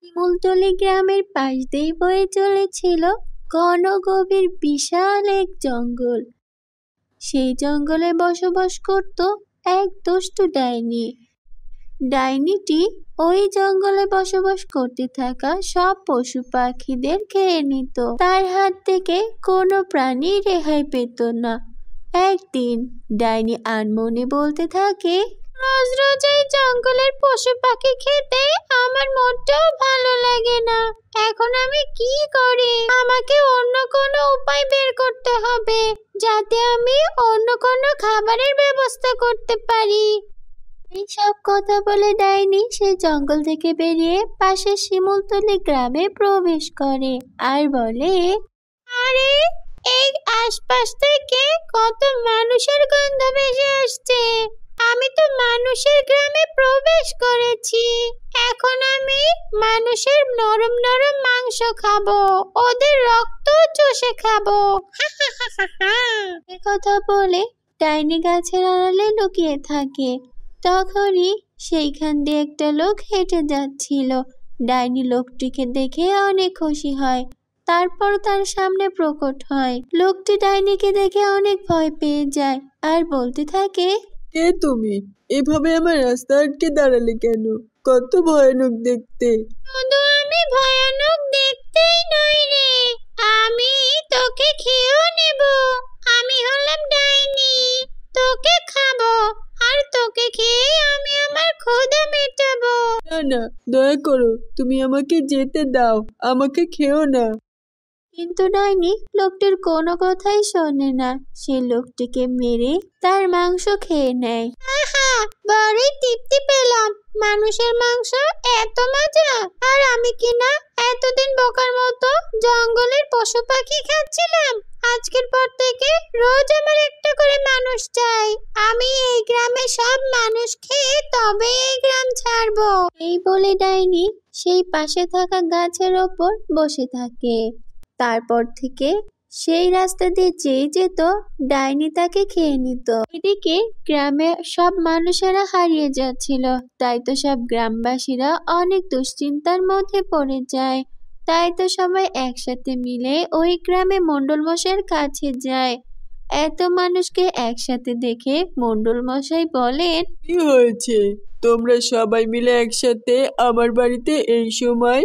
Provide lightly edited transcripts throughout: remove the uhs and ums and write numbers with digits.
শিমুলতলি গ্রামের পাশ দিয়ে বয়ে চলেছিল ঘন গভীর বিশাল এক জঙ্গল। সেই জঙ্গলে বসবাস করত এক দুষ্টু ডাইনি। ডাইনিটি ওই জঙ্গলে বসবাস করতে থাকা সব পশু পাখিদের খেয়ে নিত। তার হাত থেকে কোনো প্রাণী রেহাই পেত না। একদিন ডাইনি আনমনে বলতে থাকে, রোজ রোজ এই জঙ্গলের পশু পাখি খেতে আমার মোটেও ভালো লাগে না। এখন আমি কি করি? আমাকে অন্য কোনো উপায় বের করতে হবে, যাতে আমি অন্য কোনো খাবারের ব্যবস্থা করতে পারি। এইসব কথা বলে ডাইনি সে জঙ্গল থেকে বেরিয়ে পাশের শিমুলতলি গ্রামে প্রবেশ করে আর বলে, আরে এই আশপাশ থেকে কত মানুষের গন্ধ ভেসে আসছে। আমি তো মানুষের গ্রামে প্রবেশ করেছি। এখন আমি মানুষের নরম নরম মাংস খাবো, ওদের রক্ত চষে খাবো। এ কথা বলে ডাইনি গাছের আড়ালে লুকিয়ে থাকে। তখনই সেইখান দিয়ে একটা লোক হেঁটে যাচ্ছিল। ডাইনি লোকটিকে দেখে অনেক খুশি হয়। তারপর তার সামনে প্রকট হয়। লোকটি ডাইনিকে দেখে অনেক ভয় পেয়ে যায় আর বলতে থাকে, কে তুমি? এভাবে আমার রাস্তা আটকে দাঁড়ালে কেন? কত ভয়ানক দেখতে। শুধু আমি ভয়ানক দেখতেই নই রে, আমি তোকে খেয়েও নেব। আমি হলাম ডাইনি, তোকে খাবো আর তোকে খেয়ে আমি আমার ক্ষুধা মেটাবো। না না, দয়া করো, তুমি আমাকে যেতে দাও, আমাকে খেও না। কিন্তু ডাইনি লোকটির কোনো কথাই শোনে না। সে লোকটিকে মেরে তার মাংস খেয়ে নেয়। আহা, বড়ই তৃপ্তি পেলাম। মানুষের মাংস এত মজা! আর আমি কিনা এতদিন বোকার মতো জঙ্গলের পশু পাখি খাচ্ছিলাম। আজকের পর থেকে রোজ আমার একটা করে মানুষ চাই। আমি এই গ্রামে সব মানুষ খেয়ে তবে এই গ্রাম ছাড়বো। এই বলে ডাইনি সেই পাশে থাকা গাছের ওপর বসে থাকে। তারপর থেকে সেই রাস্তা দিয়ে যেই যেত ডাইনি তাকে খেয়ে নিত। এদিকে গ্রামে সব মানুষেরা হারিয়ে যাচ্ছিল, তাই তো সব গ্রামবাসীরা অনেক দুশ্চিন্তার মধ্যে পড়ে যায়। তাই তো সবাই একসাথে মিলে ওই গ্রামে মণ্ডল মশাইয়ের কাছে যায়। এত মানুষকে একসাথে দেখে মণ্ডল মশাই বলেন, কি হয়েছে? তোমরা সবাই মিলে একসাথে আমার বাড়িতে এই সময়?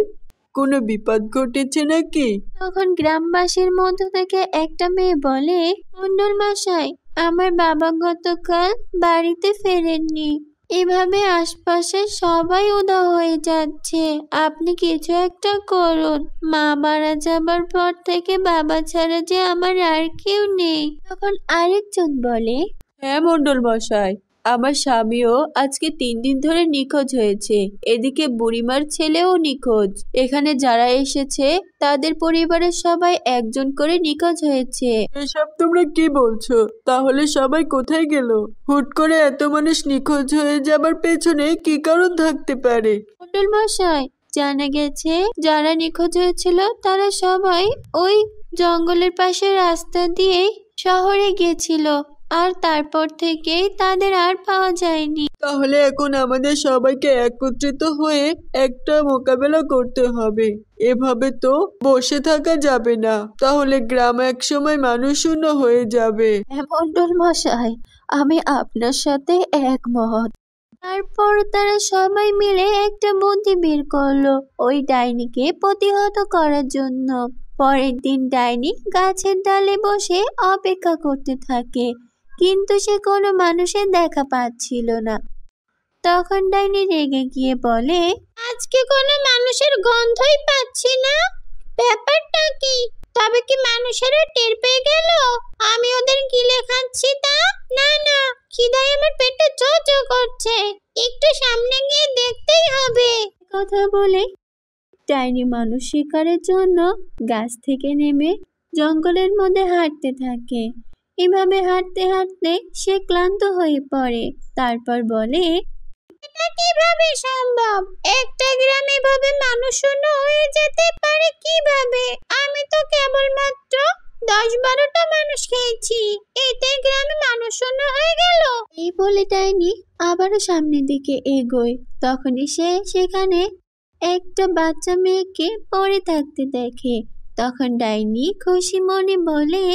কোনো বিপদ ঘটেছে নাকি? তখন গ্রামবাসীর মধ্য থেকে একটা মেয়ে বলে, মণ্ডল মশাই, আমার বাবা গতকাল বাড়িতে ফেরেননি। এভাবে আশপাশে সবাই উধাও হয়ে যাচ্ছে। আপনি কিছু একটা করুন। মা মারা যাবার পর থেকে বাবা ছাড়া যে আমার আর কেউ নেই। তখন আরেকজন বলে, হ্যাঁ মণ্ডল মশাই, আমার স্বামীও আজকে 3 দিন ধরে নিখোঁজ হয়েছে। এদিকে বুড়িমার ছেলেও নিখোঁজ। এখানে যারা এসেছে তাদের পরিবারের সবাই একজন করে নিখোঁজ হয়েছে। এসব তোমরা কি বলছো? তাহলে সবাই কোথায় গেল? হুট করে এত মানুষ নিখোঁজ হয়ে যাবার পেছনে কি কারণ থাকতে পারে? মণ্ডল মশাই, জানা গেছে যারা নিখোঁজ হয়েছিল তারা সবাই ওই জঙ্গলের পাশে রাস্তা দিয়ে শহরে গিয়েছিল, আর তারপর থেকেই তাদের আর পাওয়া যায়নি। তাহলে এখন আমাদের সবাইকে একত্রিত হয়ে একটা মোকাবেলা করতে হবে। এভাবে তো বসে থাকা যাবে না, তাহলে গ্রাম একসময় মানুষশূন্য হয়ে যাবে। হ্যাঁ মণ্ডল মশাই, আমি আপনার সাথে একমত। তারপর তারা সবাই মিলে একটা বুদ্ধি বের করলো ওই ডাইনিকে প্রতিহত করার জন্য। পরের দিন ডাইনি গাছের ডালে বসে অপেক্ষা করতে থাকে, কিন্তু সে কোনো মানুষের দেখা পাচ্ছিল না। তখন ডাইনি রেগে গিয়ে বলে, আজকে কোনো মানুষের গন্ধই পাচ্ছি না, ব্যাপারটা কি? তবে কি মানুষেরা টের পেয়ে গেল আমি ওদের গিলে খাচ্ছি তা? না না, খিদায় আমার পেটে চো চো করছে, একটু সামনে গিয়ে দেখতেই হবে। কথা বলে ডাইনি মানুষ শিকারের জন্য গাছ থেকে নেমে জঙ্গলের মধ্যে হাঁটতে থাকে। এভাবে হাঁটতে হাঁটতে সে ক্লান্ত হয়ে পড়ে। তারপর বলে, এটা কিভাবে সম্ভব? একটা গ্রাম এভাবে মানুষ শূন্য হয়ে যেতে পারে কিভাবে? আমি তো কেবলমাত্র 10-12টা মানুষ খেয়েছি, এতে গ্রামে মানুষ শূন্য হয়ে গেল। এই বলে ডাইনি আবারও সামনের দিকে এগোয়। তখনই সে সেখানে একটা বাচ্চা মেয়েকে পড়ে থাকতে দেখে। তখন ডাইনি খুশি মনে বলে,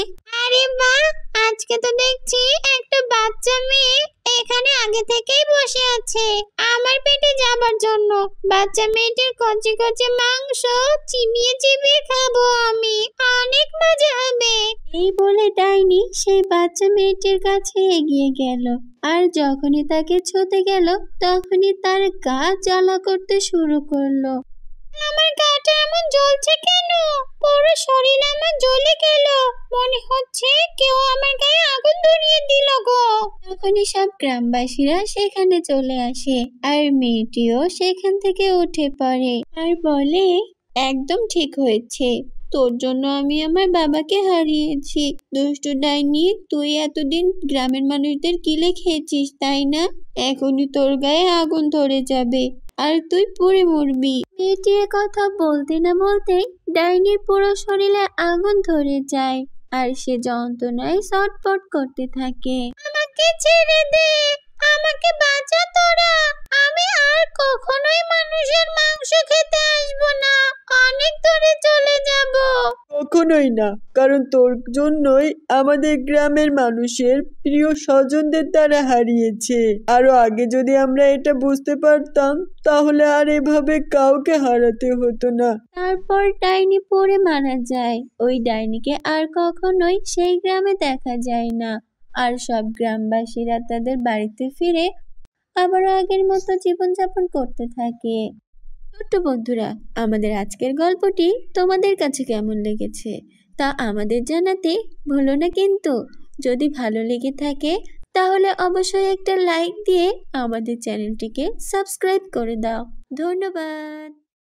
আরে বাহ, আজকে তো দেখছি একটা বাচ্চা মেয়ে এখানে আগে থেকেই বসে আছে আমার পেটে যাবার জন্য। বাচ্চা মেয়েটির কচি কচি মাংস চিবিয়ে চিবিয়ে খাবো আমি, অনেক মজা হবে। এই বলে ডাইনি সেই বাচ্চা মেয়েটির কাছে এগিয়ে গেল, আর যখনই তাকে ছুঁতে গেল তখনই তার গা জ্বালা করতে শুরু করলো। আমার গাটা এমন জ্বলছে কেন? পুরো শরীর আমার জ্বলে গেল, মনে হচ্ছে কেউ আমার গায়ে আগুন ধরিয়ে দিল গো। তখনই সব গ্রামবাসীরা সেখানে চলে আসে, আর মেয়েটিও সেখান থেকে উঠে পড়ে আর বলে, একদম ঠিক হয়েছে, তোর জন্য আমি আমার বাবাকে হারিয়েছি। দুষ্টু ডাইনি, তুই এতদিন গ্রামের মানুষদের কিলে খেয়েছিস তাই না? এখনই তোর গায়ে আগুন ধরে যাবে আর তুই পুড়ে মরবি। মেয়েটি কথা বলতে না বলতেই ডাইনির পুরো শরীরে আগুন ধরে যায়, আর সে যন্ত্রণায় ছটফট করতে থাকে। আমাকে ছেড়ে দে, আমাকে বাঁচা তোরা, আমি আর কখনোই মানুষের মাংস খেতে আসবো না, অনেক দূরে চলে যাব। কখনোই না, কারণ তোর জন্যই আমাদের গ্রামের মানুষের প্রিয় স্বজনদের তারা হারিয়েছে। আরো আগে যদি আমরা এটা বুঝতে পারতাম তাহলে আর এভাবে কাউকে হারাতে হতো না। তারপর ডাইনি পড়ে মারা যায়। ওই ডাইনিকে আর কখনোই সেই গ্রামে দেখা যায় না, আর সব গ্রামবাসীরা তাদের বাড়িতে ফিরে আবার আগের মতো জীবনযাপন করতে থাকে। ছোট্ট বন্ধুরা, আমাদের আজকের গল্পটি তোমাদের কাছে কেমন লেগেছে তা আমাদের জানাতে ভুলো না কিন্তু। যদি ভালো লেগে থাকে তাহলে অবশ্যই একটা লাইক দিয়ে আমাদের চ্যানেলটিকে সাবস্ক্রাইব করে দাও। ধন্যবাদ।